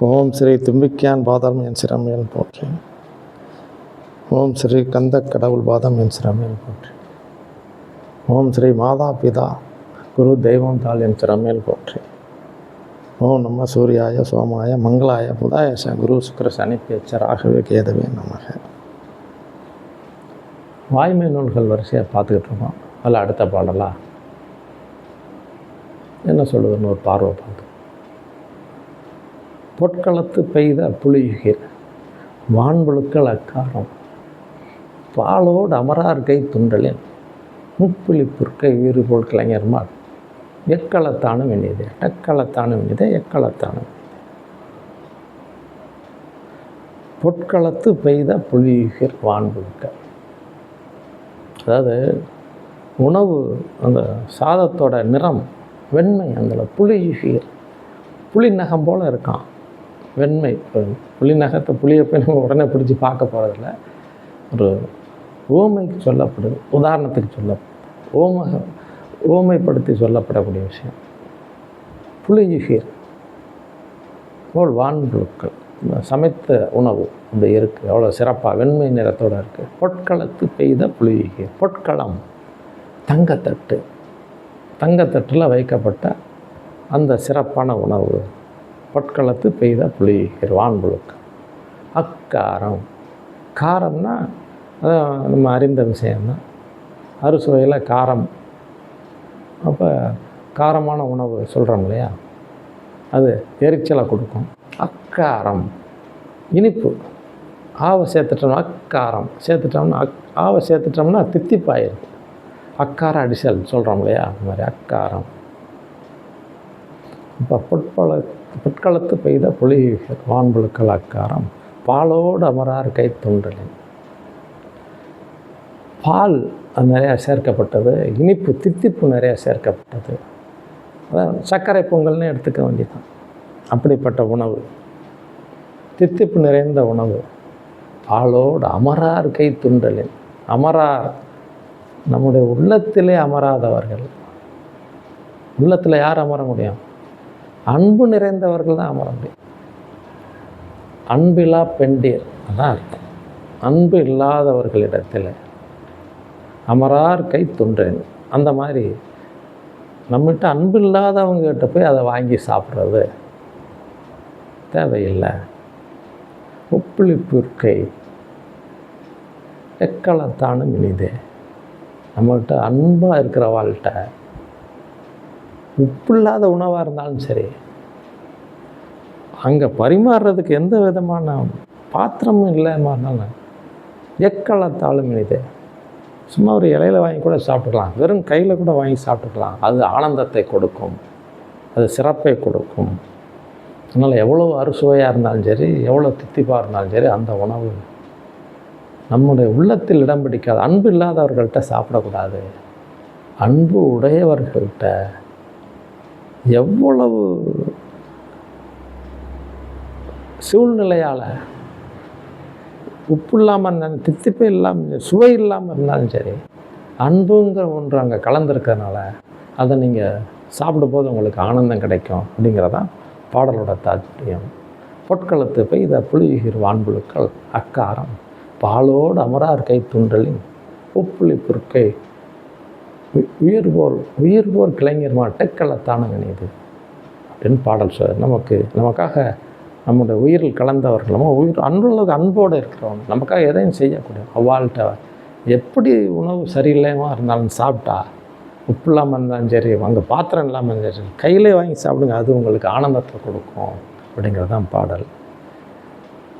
ஓம் ஸ்ரீ தும்பிக்கையான் பாதம் என் சிரமேல் போற்றி. ஓம் ஸ்ரீ கந்த கடவுள் பாதம் என் சிரமேல் போற்றி. ஓம் ஸ்ரீ மாதா பிதா குரு தெய்வம் தாள் என் சிரமேல் போற்றி. ஓம் நம சூர்யாய சோமாய மங்களாய புதாயச குரு சுக்கர சனிப்பேச்ச ராகவே கேதவே நமக. வாய்மை நூல்கள் வரிசையாக பார்த்துக்கிட்டு இருக்கோம். அதில் அடுத்த பாடலாம் என்ன சொல்லுதுன்னு ஒரு பார்வை பார்த்து. பொற்களத்து பெய்த புலியுகிர் வான்புழுக்கள் அக்காரம் பாலோடு அமரார் கை துண்டலின் முப்புலி புற்கை வீறுபோல் கலைஞர்மால் எக்களத்தானும் இனிதே டக்களத்தானும் இனிதே எக்களத்தானும். பொற்களத்து பெய்த புலியுகிர் வான்புழுக்கள், அதாவது உணவு அந்த சாதத்தோட நிறம் வெண்மை, அந்த புலியுகிர் புலி நகம் போல் இருக்கான் வெண்மை. புலி நகத்தை புளியை போய் நம்ம உடனே பிடிச்சி பார்க்க போகிறதில்ல, ஒரு ஓமைக்கு சொல்லப்படுது, உதாரணத்துக்கு ஓமைப்படுத்தி சொல்லப்படக்கூடிய விஷயம். புலியுகிர் போல் வான்புழுக்கள் சமைத்த உணவு அப்படி இருக்குது, அவ்வளோ சிறப்பாக வெண்மை நிறத்தோடு இருக்குது. பொற்களத்து பெய்த புலியுகிர், பொற்களம் தங்கத்தட்டு, தங்கத்தட்டில் வைக்கப்பட்ட அந்த சிறப்பான உணவு. பொற்களத்து பெய்த புலியுகிர் வான்புழுக்கள் அக்காரம், காரம்னா அதான் நம்ம அறிந்த விஷயம்தான், அறுசுவையில் காரம். அப்போ காரமான உணவு சொல்கிறோம் இல்லையா, அது எரிச்சலை கொடுக்கும். அக்காரம் இனிப்பு, ஆவை சேர்த்துட்டோம்னா அக்காரம் சேர்த்துட்டோம்னா ஆவை சேர்த்துட்டோம்னா தித்திப்பாயிருக்கு. அக்கார அடிசல் சொல்கிறோம் இல்லையா, அந்த மாதிரி அக்காரம். இப்போ பொற்களத்து பெய்த புலியுகிர் வான்புழுக்கள் அக்காரம் பாலோடு அமரார் கை துண்டலின். பால் நிறையா சேர்க்கப்பட்டது, இனிப்பு தித்திப்பு நிறையா சேர்க்கப்பட்டது. அதான் சர்க்கரை பொங்கல்னு எடுத்துக்க வேண்டியதான். அப்படிப்பட்ட உணவு, தித்திப்பு நிறைந்த உணவு. பாலோடு அமரார் கை துண்டலின், அமரார் நம்முடைய உள்ளத்திலே அமராதவர்கள். உள்ளத்தில் யார் அமர முடியும்? அன்பு நிறைந்தவர்கள் தான் அமர முடியும். அன்பில்லா பெண்டீர் அதான் அர்த்தம். அன்பு இல்லாதவர்களிடத்தில் அமரார் கை துன்றேன். அந்த மாதிரி நம்மகிட்ட அன்பு இல்லாதவங்ககிட்ட போய் அதை வாங்கி சாப்பிட்றது தேவையில்லை. உப்புளி புற்கை எக்களத்தானும் இனிதே. நம்மகிட்ட அன்பாக இருக்கிற வாழ்கிட்ட உப்பு இல்லாத உணவாக இருந்தாலும் சரி, அங்கே பரிமாறுறதுக்கு எந்த விதமான பாத்திரமும் இல்லைன்னாலும் எக்களத்தாலும் இனிதே. சும்மா ஒரு இலையில் வாங்கி கூட சாப்பிட்டுக்கலாம், வெறும் கையில் கூட வாங்கி சாப்பிட்டுக்கலாம். அது ஆனந்தத்தை கொடுக்கும், அது சிறப்பை கொடுக்கும். அதனால் எவ்வளோ அறுசுவையாக இருந்தாலும் சரி, எவ்வளோ தித்திப்பாக இருந்தாலும் சரி, அந்த உணவு நம்முடைய உள்ளத்தில் இடம் பிடிக்காது. அன்பு இல்லாதவர்கள்ட்ட சாப்பிடக்கூடாது. அன்பு உடையவர்கள்ட்ட எவ்வளவு சூழ்நிலையால் உப்பு இல்லாமல் இருந்தாலும் தித்திப்பே இல்லாமல் சுவை இல்லாமல் இருந்தாலும் சரி, அன்புங்கிற ஒன்று அங்கே கலந்துருக்கிறதுனால அதை நீங்கள் சாப்பிடும்போது உங்களுக்கு ஆனந்தம் கிடைக்கும். அப்படிங்கிறதான் பாடலோட தாற்பயம். பொற்களத்து பெய்த புலியுகிர் வான்புழுக்கள் அக்காரம் பாலோடு அமரார் கை துண்டலின் உப்புளி புற்கை உயிர்போர் கிளைஞர்மா டெக்களத்தான இனிது அப்படின்னு பாடல் நமக்காக நம்முடைய உயிரில் கலந்தவர்கள், நம்ம உயிர் அன்புள்ளது அன்போடு இருக்கிறவங்க, நமக்காக எதையும் செய்யக்கூடிய அவ்வாழ்கிட்ட எப்படி உணவு சரியில்லாமல் இருந்தாலும் சாப்பிட்டா, உப்பு இல்லாமல் இருந்தாலும் சரி, அங்கே பாத்திரம் இல்லாமல் இருந்தாலும் சரி, கையிலே வாங்கி சாப்பிடுங்க, அது உங்களுக்கு ஆனந்தத்தை கொடுக்கும். அப்படிங்கிறது தான் பாடல்.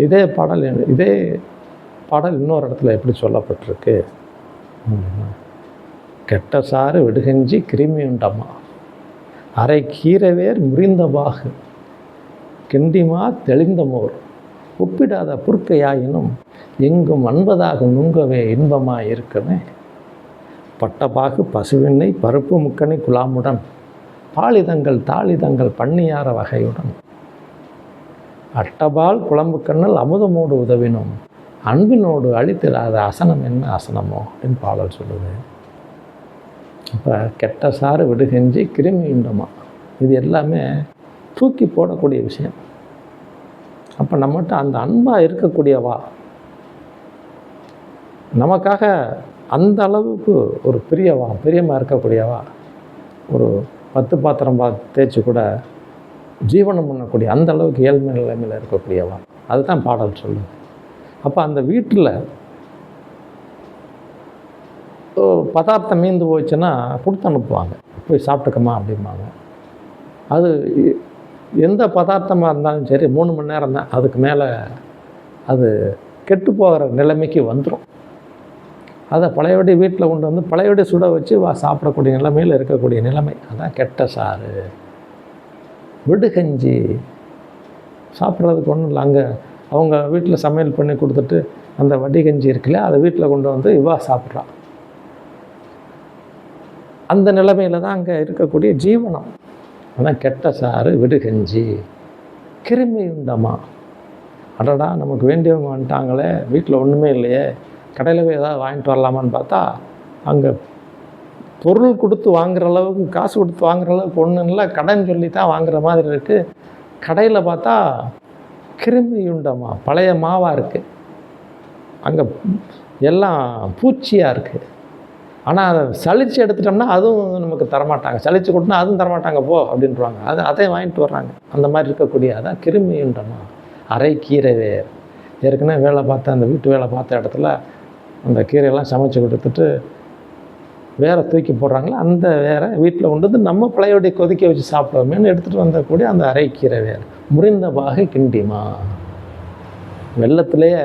இதே பாடல் இன்னொரு இடத்துல எப்படி சொல்லப்பட்டிருக்கு. கெட்ட சாறு விடுகஞ்சி கிருமியுண்டம்மா அரை கீரைவேர் முறிந்த பாகு கிண்டிமா தெளிந்த மோர் ஒப்பிடாத புற்கையாயினும் எங்கும் அன்பதாக நுங்கவே இன்பமாக இருக்குமே. பட்டபாகு பசுவெண்ணை பருப்பு முக்கணி குழாமுடன் பாலிதங்கள் தாளிதங்கள் பண்ணியார வகையுடன் அட்டபால் குழம்பு கண்ணல் அமுதமோடு உதவினும் அன்பினோடு அழித்திடாத அசனம் என்ன அசனமோ அப்படின்னு பாடல் சொல்லுது. இப்போ கெட்ட சாறு விடுகஞ்சி கிருமி உண்டமா, இது எல்லாமே தூக்கி போடக்கூடிய விஷயம். அப்போ நம்மகிட்ட அந்த அன்பாக இருக்கக்கூடியவா, நமக்காக அந்த அளவுக்கு ஒரு பிரியமாக இருக்கக்கூடியவா, ஒரு 10 பாத்திரம் தேய்ச்சி கூட ஜீவனம் பண்ணக்கூடிய அந்த அளவுக்கு ஏழ்மை நிலைமையில் இருக்கக்கூடியவா, அதுதான் பாடல் சொல்லுது. அப்போ அந்த வீட்டில் பதார்த்தம் மீந்து போச்சுன்னா கொடுத்து அனுப்புவாங்க, போய் சாப்பிட்டுக்கமா அப்படிம்பாங்க. அது எந்த பதார்த்தமாக இருந்தாலும் சரி 3 மணி நேரம் தான், அதுக்கு மேலே அது கெட்டு போகிற நிலைமைக்கு வந்துடும். அதை பழையபடி வீட்டில் கொண்டு வந்து பழையபடி சுட வச்சு சாப்பிடக்கூடிய நிலைமையில் இருக்கக்கூடிய நிலைமை, அதான் கெட்ட சாறு. விடுகஞ்சி சாப்பிட்றதுக்கு ஒன்றும் இல்லை, அங்கே அவங்க வீட்டில் சமையல் பண்ணி கொடுத்துட்டு அந்த வடிகஞ்சி இருக்குல்ல, அதை வீட்டில் கொண்டு வந்து சாப்பிட்றான். அந்த நிலைமையில் தான் அங்கே இருக்கக்கூடிய ஜீவனம். அதான் கெட்ட சாறு விடுகஞ்சி. கிருமி உண்டமா, அடடா நமக்கு வேண்டியவங்க வந்துட்டாங்களே, வீட்டில் ஒன்றுமே இல்லையே, கடையில் போய் ஏதாவது வாங்கிட்டு வரலாமான்னு பார்த்தா அங்கே பொருள் கொடுத்து வாங்குகிற அளவுக்கு, காசு கொடுத்து வாங்குகிற அளவுக்கு ஒன்றும் இல்லை, கடன் சொல்லி தான் வாங்குகிற மாதிரி இருக்குது. கடையில் பார்த்தா கிருமி உண்டமா, பழைய மாவாக இருக்குது, அங்கே எல்லாம் பூச்சியாக இருக்குது. ஆனால் அதை சளிச்சு எடுத்துட்டோம்னா அதுவும் நமக்கு தரமாட்டாங்க, சளிச்சு கொடுத்தா அதுவும் தரமாட்டாங்க போ அப்படின்ட்டுருவாங்க. அதையும் வாங்கிட்டு வர்றாங்க. அந்த மாதிரி இருக்கக்கூடிய அதான் கிருமி உண்டமா. அரை கீரை வேர். ஏற்கனவே வேலை பார்த்த அந்த வீட்டு வேலை பார்த்த இடத்துல அந்த கீரையெல்லாம் சமைச்சு கொடுத்துட்டு வேற தூக்கி போடுறாங்களே, அந்த வேற வீட்டில் கொண்டு வந்து நம்ம பழையோடைய கொதிக்க வச்சு சாப்பிடுவோமேனு எடுத்துகிட்டு வந்தக்கூடிய அந்த அரைக்கீரை வேர். முறிந்த பாகை கிண்டிமா. வெள்ளத்துலேயே